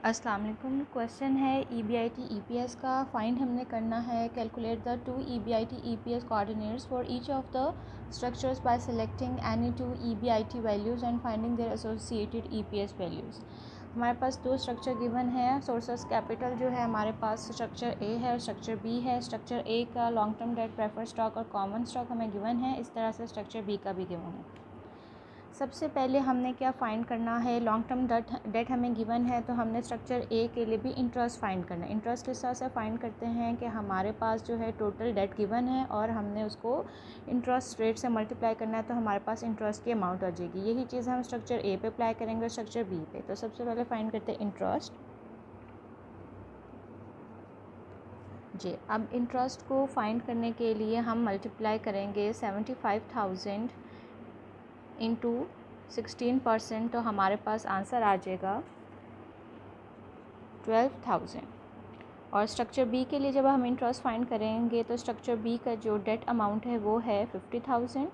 अस्सलाम वालेकुम। क्वेश्चन है EBIT EPS का फाइंड हमने करना है। Calculate the two EBIT EPS coordinates for each of the structures bye selecting any two EBIT values and finding there associated EPS values. हमारे पास दो स्ट्रक्चर गिवन है। सोर्सेस कैपिटल जो है हमारे पास स्ट्रक्चर ए है और स्ट्रक्चर बी है। स्ट्रक्चर ए का long term debt, preferred stock और कॉमन स्टॉक हमें गिवन है। इस तरह से स्ट्रक्चर बी का भी गिवन है। सबसे पहले हमने क्या फ़ाइंड करना है, लॉन्ग टर्म डेट हमें गिवन है तो हमने स्ट्रक्चर ए के लिए भी इंटरेस्ट फ़ाइंड करना है। इंटरेस्ट किस तरह से फ़ाइंड करते हैं कि हमारे पास जो है टोटल डेट गिवन है और हमने उसको इंटरेस्ट रेट से मल्टीप्लाई करना है तो हमारे पास इंटरेस्ट की अमाउंट आ जाएगी। यही चीज़ हम स्ट्रक्चर ए पे अप्लाई करेंगे और स्ट्रक्चर बी पे। तो सबसे पहले फ़ाइंड करते हैं इंटरेस्ट जी। अब इंटरेस्ट को फाइंड करने के लिए हम मल्टीप्लाई करेंगे 75,000 इंटू 16%, तो हमारे पास आंसर आ जाएगा 12,000। और स्ट्रक्चर बी के लिए जब हम इंटरेस्ट फाइंड करेंगे तो स्ट्रक्चर बी का जो डेट अमाउंट है वो है 50,000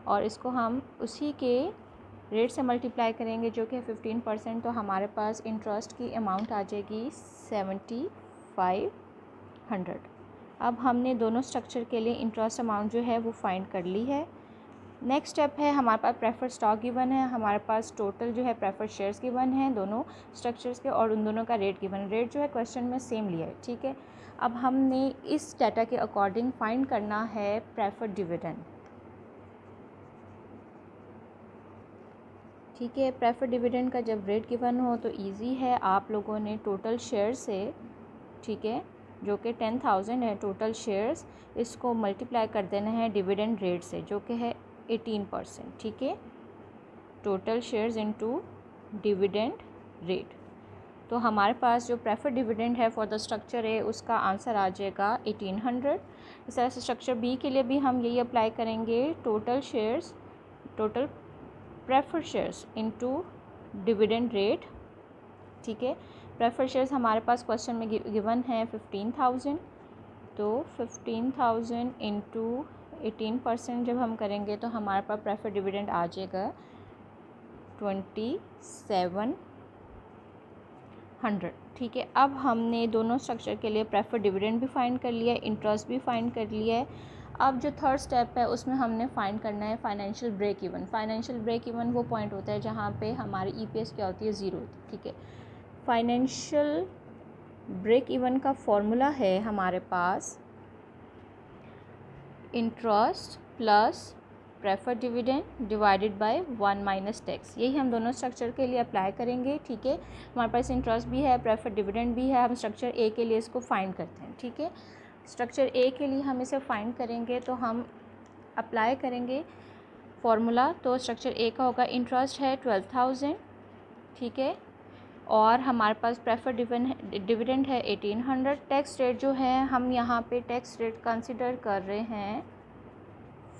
और इसको हम उसी के रेट से मल्टीप्लाई करेंगे जो कि है 15%, तो हमारे पास इंटरेस्ट की अमाउंट आ जाएगी 7,500। अब हमने दोनों स्ट्रक्चर के लिए इंटरेस्ट अमाउंट जो है वो फाइंड कर ली है। नेक्स्ट स्टेप है, हमारे पास प्रेफर्ड स्टॉक गिवन है, हमारे पास टोटल जो है प्रेफर्ड शेयर्स गिवन है दोनों स्ट्रक्चर्स के और उन दोनों का रेट गिवन है। रेट जो है क्वेश्चन में सेम लिया है, ठीक है। अब हमने इस डाटा के अकॉर्डिंग फाइंड करना है प्रेफर्ड डिविडेंड, ठीक है। प्रेफर्ड डिविडेंड का जब रेट गिवन हो तो इजी है, आप लोगों ने टोटल शेयर से, ठीक है, जो कि 10,000 है टोटल शेयर्स, इसको मल्टीप्लाई कर देना है डिविडेंड रेट से जो कि है 18%, ठीक है। Total shares into dividend rate, तो हमारे पास जो प्रेफर्ड डिविडेंड है फॉर द स्ट्रक्चर ए उसका आंसर आ जाएगा 1800। इस तरह से स्ट्रक्चर बी के लिए भी हम यही अप्लाई करेंगे, total shares, total preferred shares into dividend rate, ठीक है। प्रेफर्ड शेयर्स हमारे पास क्वेश्चन में गिवन है 15,000, तो 15,000 इंटू 18% जब हम करेंगे तो हमारे पास प्रेफर्ड डिविडेंड आ जाएगा 2700, ठीक है। अब हमने दोनों स्ट्रक्चर के लिए प्रेफर्ड डिविडेंड भी फाइंड कर लिया है, इंटरेस्ट भी फाइंड कर लिया है। अब जो थर्ड स्टेप है उसमें हमने फाइंड करना है financial break even. Financial break even वो पॉइंट होता है जहाँ पे हमारी EPS क्या होती है, ज़ीरो होती है, ठीक है। फाइनेंशियल ब्रेक इवन का फॉर्मूला है हमारे पास interest plus preferred dividend divided by 1 minus tax. यही हम दोनों स्ट्रक्चर के लिए अप्लाई करेंगे, ठीक है। हमारे पास इंटरेस्ट भी है, प्रेफर्ड डिविडेंड भी है। हम स्ट्रक्चर ए के लिए इसको फाइंड करते हैं, ठीक है। स्ट्रक्चर ए के लिए हम इसे फाइंड करेंगे तो हम अप्लाई करेंगे फॉर्मूला, तो स्ट्रक्चर ए का होगा इंटरेस्ट है 12,000, ठीक है, और हमारे पास प्रेफर्ड डिविडेंड है 1800। टैक्स रेट जो है हम यहाँ पे टैक्स रेट कंसिडर कर रहे हैं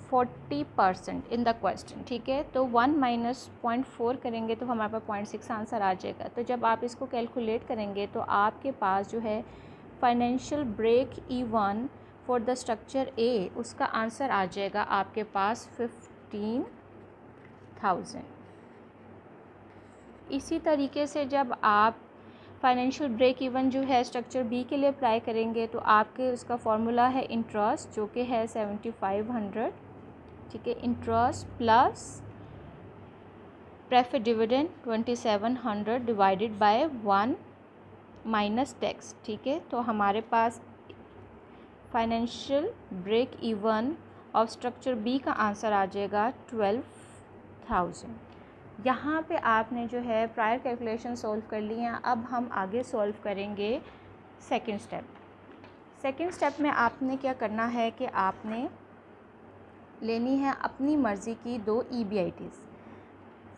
40% इन द क्वेश्चन, ठीक है। तो 1 माइनस 0.4 करेंगे तो हमारे पास 0.6 आंसर आ जाएगा। तो जब आप इसको कैलकुलेट करेंगे तो आपके पास जो है financial break even for the structure A उसका आंसर आ जाएगा आपके पास 15,000। इसी तरीके से जब आप फाइनेंशियल ब्रेक इवन जो है स्ट्रक्चर बी के लिए अप्लाई करेंगे तो आपके उसका फॉर्मूला है इंटरेस्ट जो कि है 7,500, ठीक है। Interest plus preferred dividend 2,700 divided by 1 minus tax, ठीक है। तो हमारे पास financial break even of structure B का आंसर आ जाएगा 12,000। यहाँ पे आपने जो है प्रायर कैलकुलेशन सॉल्व कर ली हैं। अब हम आगे सॉल्व करेंगे सेकंड स्टेप। सेकंड स्टेप में आपने क्या करना है कि आपने लेनी है अपनी मर्ज़ी की दो EBITs,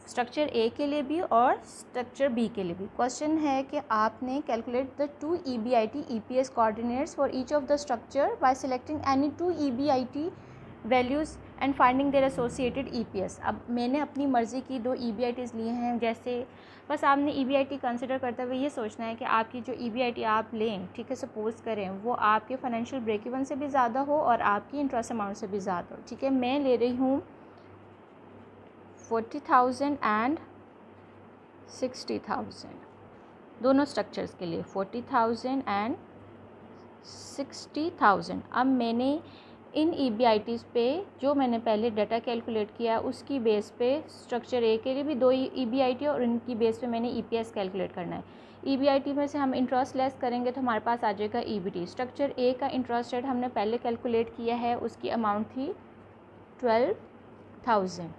स्ट्रक्चर ए के लिए भी और स्ट्रक्चर बी के लिए भी। क्वेश्चन है कि आपने calculate the two EBIT EPS coordinates for each of the structure bye selecting any two EBIT values and finding there associated EPS। अब मैंने अपनी मर्ज़ी की दो EBITs लिए हैं, जैसे बस आपने EBIT कंसिडर करते हुए ये सोचना है कि आपकी जो EBIT आप लें, ठीक है, सपोज़ करें वो आपके फाइनेंशियल ब्रेक इवन से भी ज़्यादा हो और आपकी इंटरेस्ट अमाउंट से भी ज़्यादा हो, ठीक है। मैं ले रही हूँ 40,000 एंड 60,000। दोनों स्ट्रक्चर्स के लिए 40,000 एंड 60,000। अब मैंने इन EBITs पे जो मैंने पहले डाटा कैलकुलेट किया उसकी बेस पे स्ट्रक्चर ए के लिए भी 2 EBIT और इनकी बेस पे मैंने EPS कैलकुलेट करना है। EBIT में से हम इंटरेस्ट लेस करेंगे तो हमारे पास आ जाएगा EBT। स्ट्रक्चर ए का इंटरेस्ट रेट हमने पहले कैलकुलेट किया है, उसकी अमाउंट थी 12,000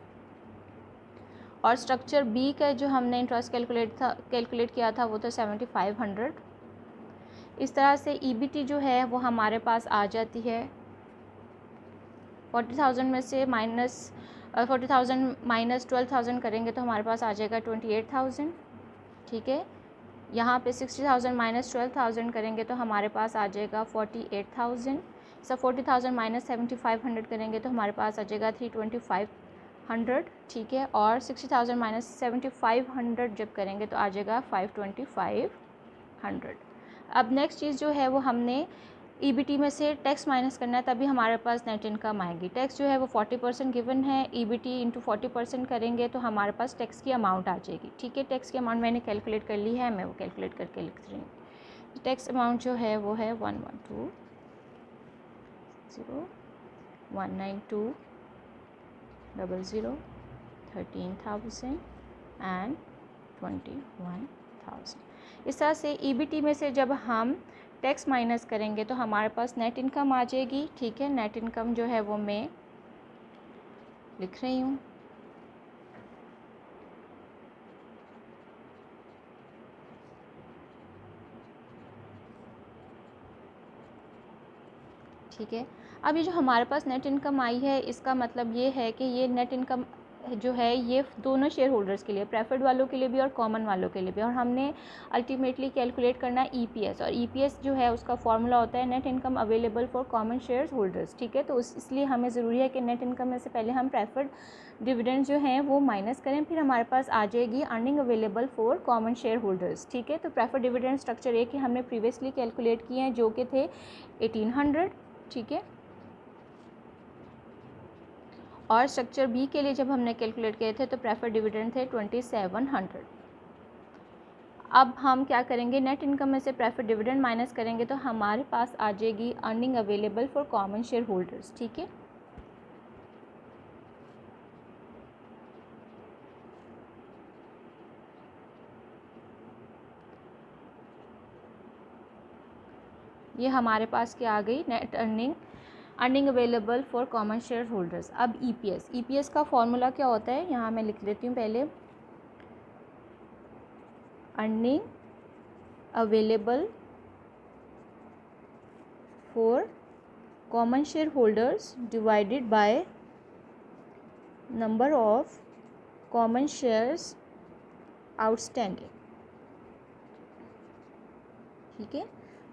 और स्ट्रक्चर बी का जो हमने इंटरेस्ट कैलकुलेट किया था वो था 7,500। इस तरह से EBT जो है वो हमारे पास आ जाती है 40,000 में से माइनस 40,000 माइनस 12,000 करेंगे तो हमारे पास आ जाएगा 28,000। ठीक है, यहाँ पे 60,000 माइनस 12,000 करेंगे तो हमारे पास आ जाएगा 48,000। सब 40,000 माइनस 7,500 करेंगे तो हमारे पास आ जाएगा 3,25,100। ठीक है, और 60,000 माइनस 7,500 जब करेंगे तो आ जाएगा 5,25,100। अब नेक्स्ट चीज़ जो है वो हमने EBT में से टैक्स माइनस करना है, तभी हमारे पास नेट इनकम आएगी। टैक्स जो है वो 40% गिवन है, EBT इंटू 40% करेंगे तो हमारे पास टैक्स की अमाउंट आ जाएगी। ठीक है, टैक्स की अमाउंट मैंने कैलकुलेट कर ली है, मैं वो कैलकुलेट करके लिख रही हूँ। टैक्स अमाउंट जो है वो है 112,0,192,00, 13,000 एंड 21,000। इस तरह से EBT में से जब हम टैक्स माइनस करेंगे तो हमारे पास नेट इनकम आ जाएगी। ठीक है, नेट इनकम जो है वो मैं लिख रही हूँ। ठीक है, अब ये जो हमारे पास नेट इनकम आई है इसका मतलब ये है कि ये नेट इनकम जो है ये दोनों शेयर होल्डर्स के लिए, प्रेफर्ड वालों के लिए भी और कॉमन वालों के लिए भी, और हमने अल्टीमेटली कैलकुलेट करना है EPS, और EPS जो है उसका फॉर्मूला होता है net income available for common share holders. ठीक है, तो इसलिए हमें ज़रूरी है कि नेट इनकम में से पहले हम प्रेफर्ड डिविडेंड जो हैं वो माइनस करें, फिर हमारे पास आ जाएगी earning available for common share holders. ठीक है, तो प्रेफर्ड डिविडेंड स्ट्रक्चर ए के हमने प्रीवियसली कैलकुलेट किए हैं जो कि थे 1,800। ठीक है, और स्ट्रक्चर बी के लिए जब हमने कैलकुलेट किए थे तो प्रेफर्ड डिविडेंड थे 2,700। अब हम क्या करेंगे, नेट इनकम में से प्रेफर्ड डिविडेंड माइनस करेंगे तो हमारे पास आ जाएगी earning available for common share holders. ठीक है, ये हमारे पास क्या आ गई, net earning available for common share holders. अब EPS का फॉर्मूला क्या होता है, यहाँ मैं लिख देती हूँ पहले, earning available for common share holders divided by number of common shares outstanding. ठीक है,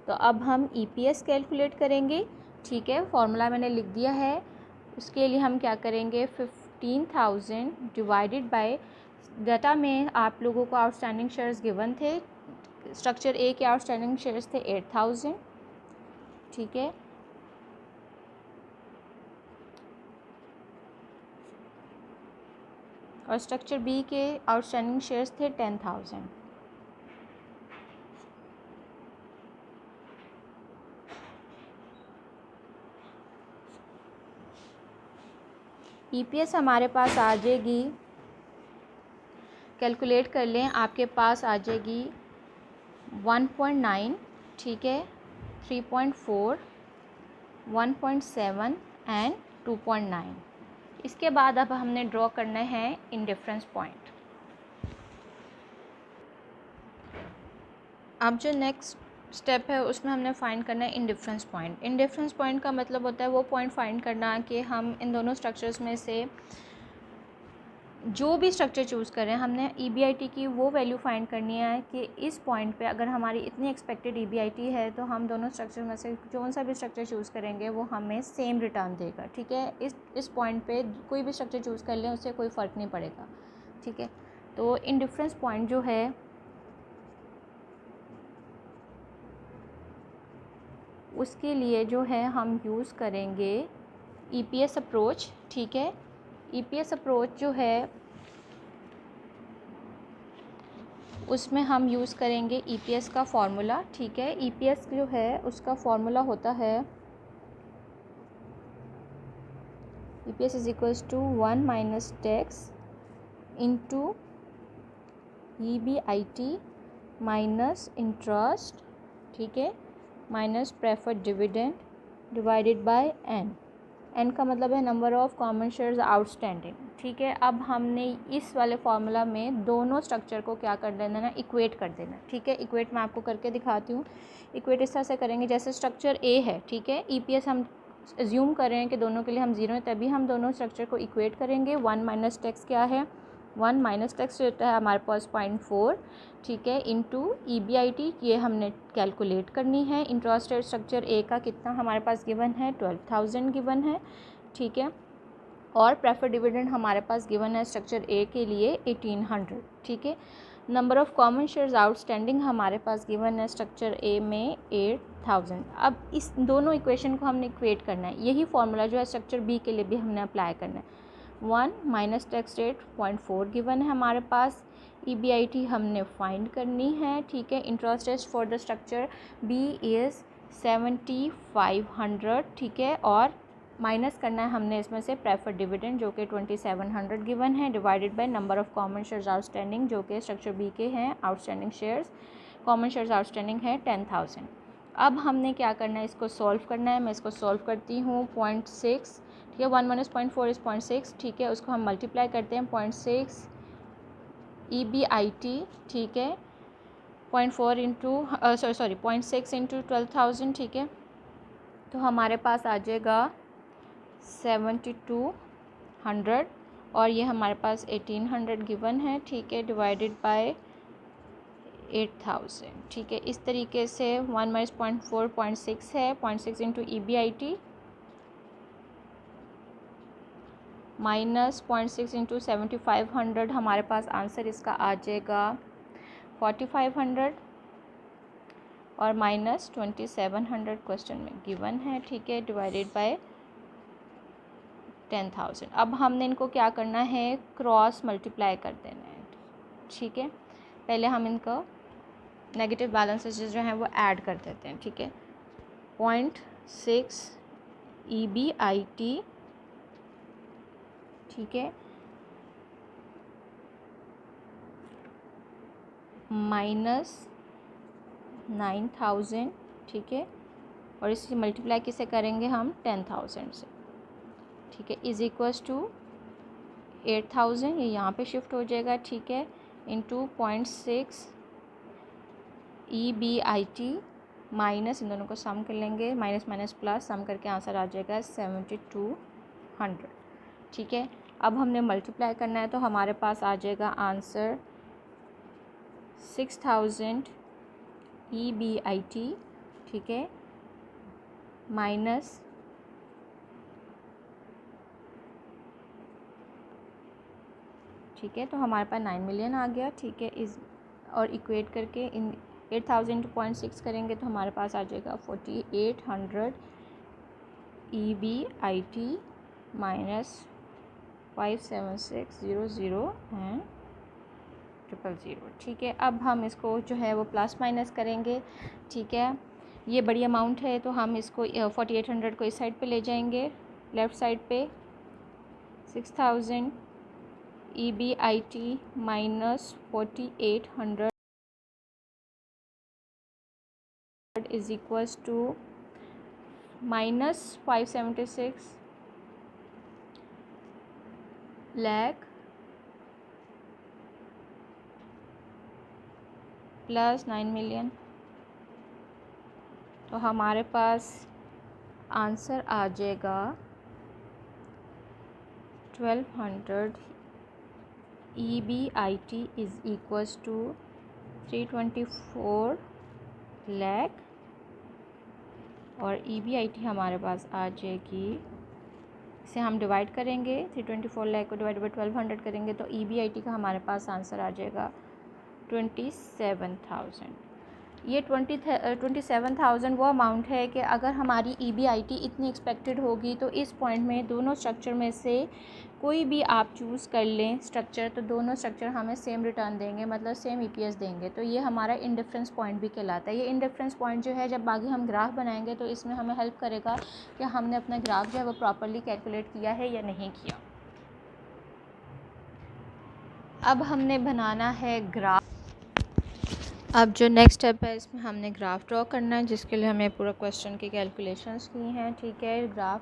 तो अब हम EPS कैलकुलेट करेंगे। ठीक है, फॉर्मूला मैंने लिख दिया है। उसके लिए हम क्या करेंगे, 15,000 डिवाइडेड बाय, डाटा में आप लोगों को आउटस्टैंडिंग शेयर्स गिवन थे, स्ट्रक्चर ए के आउटस्टैंडिंग शेयर्स थे 8,000। ठीक है, और स्ट्रक्चर बी के आउटस्टैंडिंग शेयर्स थे 10,000। EPS हमारे पास आ जाएगी, कैलकुलेट कर लें, आपके पास आ जाएगी 1.9। ठीक है, 3.4, 1.7 एंड 2.9। इसके बाद अब हमने ड्रॉ करना है इंडिफरेंस पॉइंट। अब जो नेक्स्ट स्टेप है उसमें हमने फाइंड करना है इंडिफरेंस पॉइंट। इंडिफरेंस पॉइंट का मतलब होता है वो पॉइंट फाइंड करना कि हम इन दोनों स्ट्रक्चर्स में से जो भी स्ट्रक्चर चूज़ करें, हमने EBIT की वो वैल्यू फाइंड करनी है कि इस पॉइंट पे अगर हमारी इतनी एक्सपेक्टेड EBIT है तो हम दोनों स्ट्रक्चर में से कौन सा भी स्ट्रक्चर चूज़ करेंगे वो हमें सेम रिटर्न देगा। ठीक है, इस पॉइंट पे कोई भी स्ट्रक्चर चूज़ कर लें उससे कोई फ़र्क नहीं पड़ेगा। ठीक है, तो इंडिफरेंस पॉइंट जो है उसके लिए जो है हम यूज़ करेंगे EPS अप्रोच। ठीक है, EPS अप्रोच जो है उसमें हम यूज़ करेंगे ईपीएस का फॉर्मूला, ठीक है। ईपीएस जो है उसका फॉर्मूला होता है EPS is equals to 1 minus tax into EBIT minus interest, ठीक है, minus preferred dividend divided by N. N का मतलब है number of common shares outstanding, ठीक है। अब हमने इस वाले फार्मूला में दोनों स्ट्रक्चर को क्या कर देना ना, इक्वेट कर देना, ठीक है। इक्वेट मैं आपको करके दिखाती हूँ। इक्वेट इस तरह से करेंगे जैसे स्ट्रक्चर ए है, ठीक है। ईपीएस हम एज्यूम कर रहे हैं कि दोनों के लिए हम 0 है, तभी हम दोनों स्ट्रक्चर को इक्वेट करेंगे। 1 माइनस टैक्स क्या है, 1 माइनस टैक्स होता है हमारे पास 0.4, ठीक है, इंटू ईबीआईटी, ये हमने कैलकुलेट करनी है। इंटरेस्ट रेट स्ट्रक्चर ए का कितना हमारे पास गिवन है, 12,000 गिवन है, ठीक है। और प्रेफर्ड डिविडेंड हमारे पास गिवन है स्ट्रक्चर ए के लिए 1800, ठीक है। Number of common shares outstanding हमारे पास गिवन है स्ट्रक्चर ए में 8000। अब इस दोनों इक्वेशन को हमने इक्वेट करना है। यही फॉर्मूला जो है स्ट्रक्चर बी के लिए भी हमने अप्लाई करना है। 1 माइनस टैक्स रेट 0.4 गिवन है हमारे पास। ईबीआईटी हमने फाइंड करनी है, ठीक है। Interest rate for the structure B is 7500, ठीक है। और माइनस करना है हमने इसमें से प्रेफर्ड डिविडेंड जो कि 2700 गिवन है, divided by number of common shares outstanding जो कि स्ट्रक्चर बी के हैं। Outstanding shares, common shares outstanding है 10,000। अब हमने क्या करना है, इसको सॉल्व करना है। मैं इसको सॉल्व करती हूँ। 0.6, ठीक है, 1 माइनस 0.4 इज़ 0.6, ठीक है। उसको हम मल्टीप्लाई करते हैं 0.6 ईबीआईटी, ठीक है, 0.4 इंटू 0.6 इंटू 12,000, ठीक है। तो हमारे पास आ जाएगा 7200 और ये हमारे पास 1800 गिवन है, ठीक है, डिवाइडेड बाय 8000, ठीक है। इस तरीके से 1 माइनस 0.4 0.6 है, 0.6 इंटू ईबीआईटी माइनस 0.6 इंटू 7500, हमारे पास आंसर इसका आ जाएगा 4500 और माइनस 2700 क्वेश्चन में गिवन है, ठीक है, डिवाइडेड बाय 10,000। अब हमने इनको क्या करना है, क्रॉस मल्टीप्लाई कर देना है, ठीक है। पहले हम इनको नेगेटिव बैलेंसेस जो हैं वो ऐड कर देते हैं, ठीक है। 0.6 ईबीआईटी, ठीक है, माइनस 9000, ठीक है, और इसे मल्टीप्लाई किसे करेंगे हम, 10,000 से, ठीक है, इज इक्वल्स टू 8000, ये यहाँ पे शिफ्ट हो जाएगा, ठीक है, इंटू 0.6 ईबीआईटी माइनस, इन दोनों को सम कर लेंगे, माइनस माइनस प्लस, सम करके आंसर आ जाएगा 7200, ठीक है। अब हमने मल्टीप्लाई करना है तो हमारे पास आ जाएगा आंसर 6000 ईबीआईटी, ठीक है, माइनस ठीक है, तो हमारे पास 9 मिलियन आ गया, ठीक है। इस और इक्वेट करके इन 8000 टू 0.6 करेंगे तो हमारे पास आ जाएगा 4800 ईबीआईटी माइनस 57600 एंड 000, ठीक है। अब हम इसको जो है वो प्लस माइनस करेंगे, ठीक है। ये बड़ी अमाउंट है तो हम इसको 4800 को इस साइड पे ले जाएंगे, लेफ़्ट साइड पे 6000 EBIT minus 4800 is equals to minus 576 lakh plus 9 million, तो हमारे पास आंसर आ जाएगा 1200 EBIT is equals to 324 lakh और ईबीआईटी हमारे पास आ जाएगी, इसे हम डिवाइड करेंगे, 324 लाख को डिवाइड बाई 1200 करेंगे तो ईबीआईटी का हमारे पास आंसर आ जाएगा 27,000, ये 27,000 वो अमाउंट है कि अगर हमारी EBIT इतनी एक्सपेक्टेड होगी तो इस पॉइंट में दोनों स्ट्रक्चर में से कोई भी आप चूज़ कर लें स्ट्रक्चर, तो दोनों स्ट्रक्चर हमें सेम रिटर्न देंगे, मतलब सेम EPS देंगे। तो ये हमारा इंडिफरेंस पॉइंट भी कहलाता है। ये इंडिफरेंस पॉइंट जो है जब आगे हम ग्राफ बनाएंगे तो इसमें हमें हेल्प करेगा कि हमने अपना ग्राफ जो है वो प्रॉपरली कैलकुलेट किया है या नहीं किया। अब हमने बनाना है ग्राफ। अब जो नेक्स्ट स्टेप है इसमें हमने ग्राफ ड्रॉ करना है, जिसके लिए हमें पूरा क्वेश्चन की कैलकुलेशंस की हैं। ठीक है, ग्राफ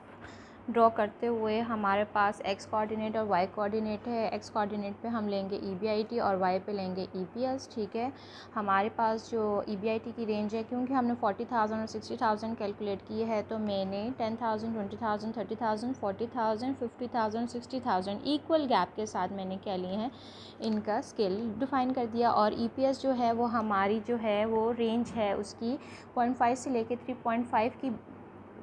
ड्रॉ करते हुए हमारे पास एक्स कोऑर्डिनेट और वाई कोऑर्डिनेट है। एक्स कोऑर्डिनेट पे हम लेंगे EBIT और वाई पे लेंगे EPS। ठीक है, हमारे पास जो EBIT की रेंज है, क्योंकि हमने 40,000 और 60,000 कैलकुलेट की है, तो मैंने 10,000, 20,000, 30,000, 40,000, 50,000, 60,000 इक्वल गैप के साथ मैंने क्या लिए हैं, इनका स्केल डिफ़ाइन कर दिया। और EPS जो है वो हमारी जो है वो रेंज है उसकी 0.5 से लेके 3.5 की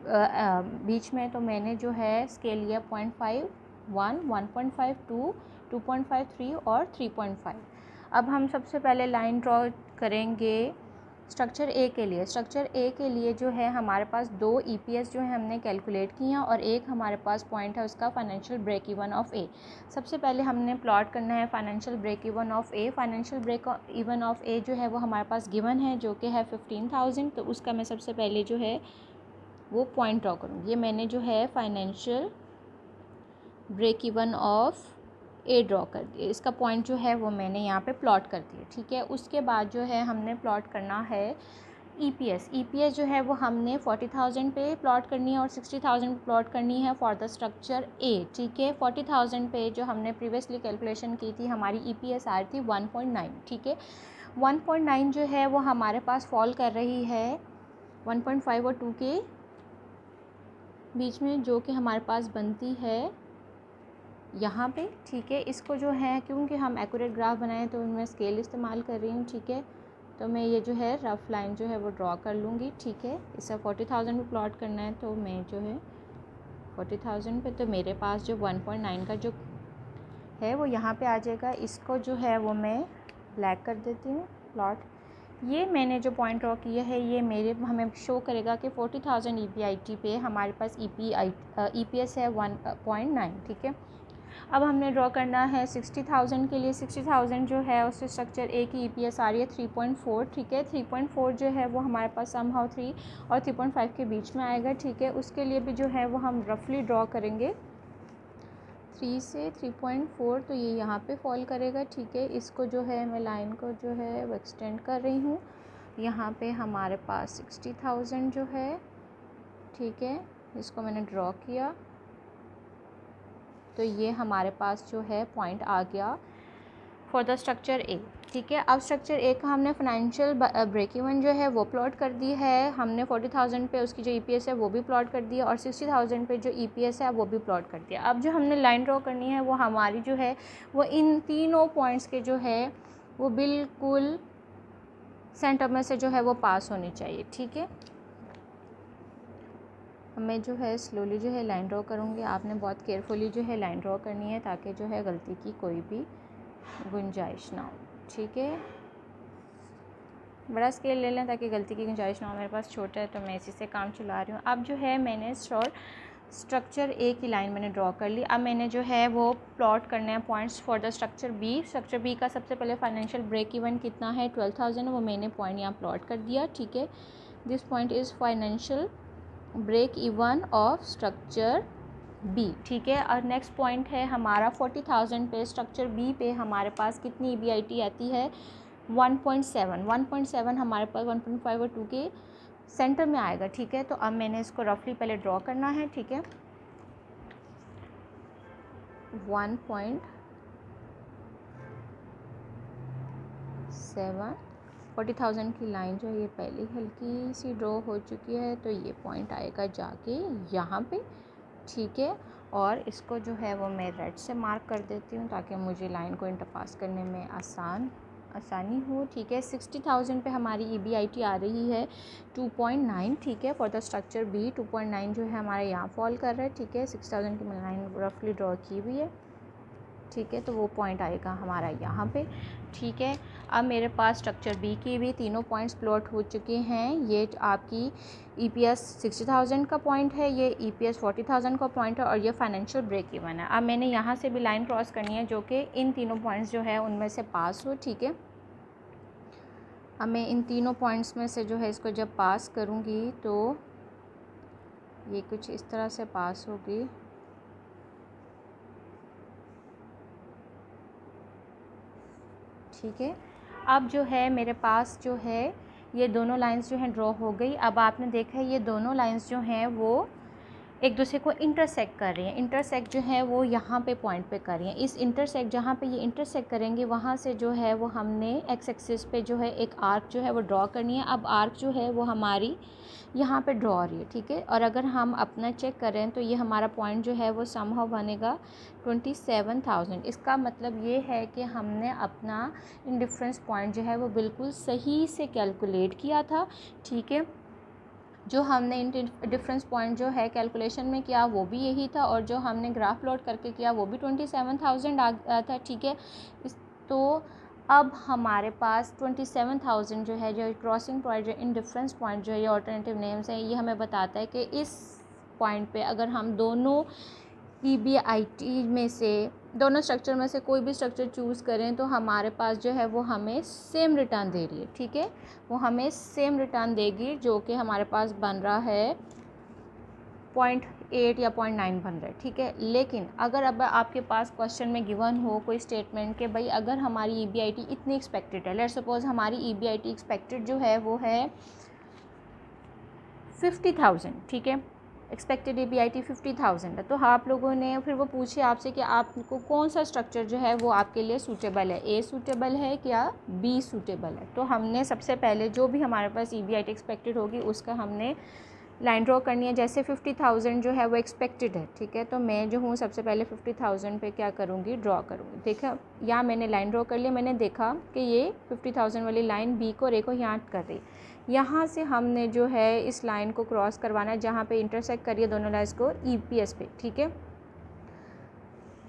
बीच में। तो मैंने जो है स्केल लिया 0.5, 1, 1.5, 2, 2.5, 3 और 3.5। अब हम सबसे पहले लाइन ड्रॉ करेंगे स्ट्रक्चर ए के लिए। स्ट्रक्चर ए के लिए जो है हमारे पास 2 EPS जो है हमने कैलकुलेट किया और एक हमारे पास पॉइंट है उसका financial break even of A. सबसे पहले हमने प्लॉट करना है financial break even of A. Financial break even of A जो है वो हमारे पास गिवन है, जो कि है 15,000। तो उसका मैं सबसे पहले जो है वो पॉइंट ड्रॉ करूँगी। ये मैंने जो है financial break even of A draw कर दिया। इसका पॉइंट जो है वो मैंने यहाँ पे प्लॉट कर दिया। ठीक है, उसके बाद जो है हमने प्लॉट करना है EPS। EPS जो है वो हमने 40,000 पे प्लॉट करनी है और 60,000 पे प्लॉट करनी है फॉर द स्ट्रक्चर ए। ठीक है, 40,000 पे जो हमने प्रीवियसली कैलकुलेशन की थी हमारी EPS आ रही थी 1.9। ठीक है, 1.9 जो है वो हमारे पास फॉल कर रही है 1.5 और 2 के बीच में, जो कि हमारे पास बनती है यहाँ पे। ठीक है, इसको जो है क्योंकि हम एक्यूरेट ग्राफ बनाएं तो मैं स्केल इस्तेमाल कर रही हूँ। ठीक है, तो मैं ये जो है रफ लाइन जो है वो ड्रॉ कर लूँगी। ठीक है, इसे 40,000 पे प्लॉट करना है, तो मैं जो है 40,000 पे, तो मेरे पास जो 1.9 का जो है वो यहाँ पे आ जाएगा। इसको जो है वो मैं ब्लैक कर देती हूँ प्लॉट। ये मैंने जो पॉइंट ड्रॉ किया है ये मेरे हमें शो करेगा कि 40,000 EBIT पे हमारे पास EPS है 1.9। ठीक है, अब हमने ड्रॉ करना है 60,000 के लिए। 60,000 जो है उससे स्ट्रक्चर ए की EPS आ रही है 3.4। ठीक है, 3.4 जो है वो हमारे पास समहाउ 3 और 3.5 के बीच में आएगा। ठीक है, उसके लिए भी जो है वो हम रफली ड्रॉ करेंगे 3 से 3.4, तो ये यहाँ पे फॉल करेगा। ठीक है, इसको जो है मैं लाइन को जो है वो एक्सटेंड कर रही हूँ। यहाँ पे हमारे पास 60,000 जो है, ठीक है, इसको मैंने ड्रॉ किया, तो ये हमारे पास जो है पॉइंट आ गया फॉर द स्ट्रक्चर ए। ठीक है, अब स्ट्रक्चर ए का हमने फाइनेंशियल ब्रेक इवन जो है वो प्लॉट कर दी है। हमने 40,000 पे उसकी जो EPS है वो भी प्लॉट कर दिया और 60,000 पे जो EPS है वो भी प्लॉट कर दिया। अब जो हमने लाइन ड्रॉ करनी है वो हमारी जो है वो इन तीनों पॉइंट्स के जो है वो बिल्कुल सेंटर में से जो है वो पास होनी चाहिए। ठीक है, मैं जो है स्लोली जो है लाइन ड्रॉ करूँगी। आपने बहुत केयरफुली जो है लाइन ड्रॉ करनी है ताकि जो है गलती की कोई भी गुंजाइश ना हो। ठीक है, बड़ा स्केल ले लें ताकि गलती की गुंजाइश ना हो। मेरे पास छोटा है तो मैं इसी से काम चला रही हूँ। अब जो है मैंने स्ट्रक्चर ए की लाइन मैंने ड्रॉ कर ली। अब मैंने जो है वो प्लॉट करने हैं points for the structure B. Structure B का सबसे पहले फाइनेंशियल ब्रेक इवन कितना है 12,000, वो मैंने पॉइंट यहाँ प्लॉट कर दिया। ठीक है, this point is financial break even of structure B. ठीक है, और नेक्स्ट पॉइंट है हमारा 40,000 पे स्ट्रक्चर बी पे हमारे पास कितनी EBIT आती है 1.7। 1.7 हमारे पास 1.5 और 2 के सेंटर में आएगा। ठीक है, तो अब मैंने इसको रफली पहले ड्रॉ करना है। ठीक है, 1.7 40,000 की लाइन जो है ये पहले हल्की सी ड्रॉ हो चुकी है, तो ये पॉइंट आएगा जाके यहाँ पे। ठीक है, और इसको जो है वो मैं रेड से मार्क कर देती हूँ ताकि मुझे लाइन को इंटरपास करने में आसानी हो। ठीक है, 60,000 पे हमारी EBIT आ रही है 2.9। ठीक है, फॉर द स्ट्रक्चर बी 2.9 जो है हमारा यहाँ फॉल कर रहा है। ठीक है, 60,000 की मैं लाइन रफली ड्रॉ की हुई है। ठीक है, तो वो पॉइंट आएगा हमारा यहाँ पे। ठीक है, अब मेरे पास स्ट्रक्चर बी की भी तीनों पॉइंट्स प्लॉट हो चुके हैं। ये आपकी EPS 60,000 का पॉइंट है, ये EPS 40,000 का पॉइंट है और ये फाइनेंशियल ब्रेक इवन है। अब मैंने यहाँ से भी लाइन क्रॉस करनी है जो कि इन तीनों पॉइंट्स जो है उनमें से पास हो। ठीक है, अब मैं इन तीनों पॉइंट्स में से जो है इसको जब पास करूँगी तो ये कुछ इस तरह से पास होगी। ठीक है, अब जो है मेरे पास जो है ये दोनों लाइंस जो हैं ड्रॉ हो गई। अब आपने देखा है ये दोनों लाइंस जो हैं वो एक दूसरे को इंटरसेक्ट कर रही हैं। इंटरसेक्ट जो है वो यहाँ पे पॉइंट पे कर रही हैं। इस इंटरसेक्ट जहाँ पे ये इंटरसेक्ट करेंगे वहाँ से जो है वो हमने एक्स एक्सिस पे जो है एक आर्क जो है वो ड्रॉ करनी है। अब आर्क जो है वो हमारी यहाँ पे ड्रॉ हो रही है। ठीक है, और अगर हम अपना चेक करें तो ये हमारा पॉइंट जो है वो समहाउ बनेगा 27,000। इसका मतलब ये है कि हमने अपना इंडिफरेंस पॉइंट जो है वो बिल्कुल सही से कैलकुलेट किया था। ठीक है, जो हमने डिफरेंस पॉइंट जो है कैलकुलेशन में किया वो भी यही था और जो हमने ग्राफ प्लॉट करके किया वो भी 27,000 आ गया था। ठीक है, तो अब हमारे पास 27,000 जो है जो क्रॉसिंग पॉइंट जो इन डिफरेंस पॉइंट जो है ये ऑल्टरनेटिव नेम्स हैं, ये हमें बताता है कि इस पॉइंट पे अगर हम दोनों EBIT में से दोनों स्ट्रक्चर में से कोई भी स्ट्रक्चर चूज़ करें तो हमारे पास जो है वो हमें सेम रिटर्न दे रही है। ठीक है, वो हमें सेम रिटर्न देगी जो कि हमारे पास बन रहा है 0.8 या 0.9 बन रहा है। ठीक है, लेकिन अगर अब आपके पास क्वेश्चन में गिवन हो कोई स्टेटमेंट कि भाई अगर हमारी EBIT इतनी एक्सपेक्टेड है, लेट्स सपोज हमारी EBIT एक्सपेक्टेड जो है वो है 50,000। ठीक है, एक्सपेक्टेड EBIT 50,000 है, तो आप लोगों ने फिर वो पूछे आपसे कि आपको कौन सा स्ट्रक्चर जो है वो आपके लिए सूटेबल है, A सूटेबल है क्या B सूटेबल है। तो हमने सबसे पहले जो भी हमारे पास EBIT एक्सपेक्टेड होगी उसका हमने लाइन ड्रॉ करनी है। जैसे 50,000 जो है वो एक्सपेक्टेड है। ठीक है, तो मैं जो हूँ सबसे पहले 50,000 पे क्या करूँगी, ड्रॉ करूँगी। देखा, यहाँ मैंने लाइन ड्रॉ कर लिया। मैंने देखा कि ये 50,000 वाली लाइन B को और A को यहाँ कर रही। यहाँ से हमने जो है इस लाइन को क्रॉस करवाना है जहाँ पे इंटरसेक्ट करिए दोनों लाइन्स को EPS पे। ठीक है,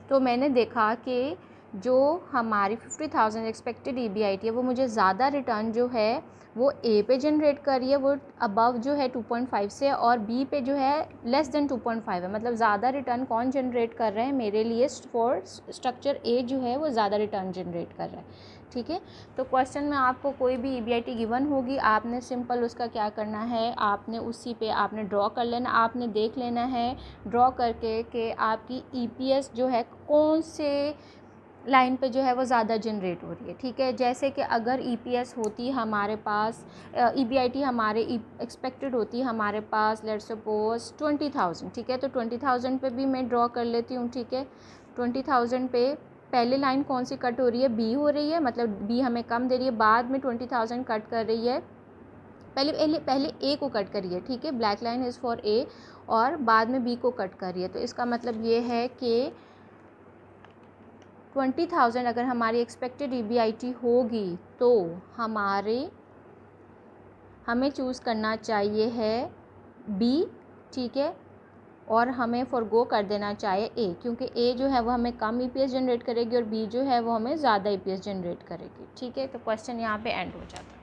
तो मैंने देखा कि जो हमारी 50,000 एक्सपेक्टेड EBIT है वो मुझे ज़्यादा रिटर्न जो है वो A पे जनरेट कर रही है, वो अबव जो है 2.5 से, और B पे जो है लेस देन 2.5 है। मतलब ज़्यादा रिटर्न कौन जनरेट कर रहे हैं मेरे लिए, फॉर स्ट्रक्चर A जो है वो ज़्यादा रिटर्न जनरेट कर रहा है। ठीक है, तो क्वेश्चन में आपको कोई भी EBIT गिवन होगी, आपने सिंपल उसका क्या करना है, आपने उसी पे आपने ड्रॉ कर लेना। आपने देख लेना है ड्रॉ करके कि आपकी EPS जो है कौन से लाइन पे जो है वो ज़्यादा जनरेट हो रही है। ठीक है, जैसे कि अगर EPS होती हमारे पास EBIT हमारे एक्सपेक्टेड होती हमारे पास लेट्स सपोज 20,000। ठीक है, तो 20,000 पे भी मैं ड्रॉ कर लेती हूँ। ठीक है, 20,000 पे पहले लाइन कौन सी कट हो रही है, B हो रही है, मतलब B हमें कम दे रही है। बाद में 20,000 कट कर रही है, पहले A को कट करिए। ठीक है, black line is for A, और बाद में B को कट कर रही है। तो इसका मतलब ये है कि 20,000 अगर हमारी एक्सपेक्टेड EBIT होगी तो हमें चूज़ करना चाहिए है B। ठीक है, और हमें फॉरगो कर देना चाहिए A, क्योंकि A जो है वो हमें कम EPS जनरेट करेगी और B जो है वो हमें ज़्यादा EPS जनरेट करेगी। ठीक है, तो क्वेश्चन यहाँ पे एंड हो जाता है।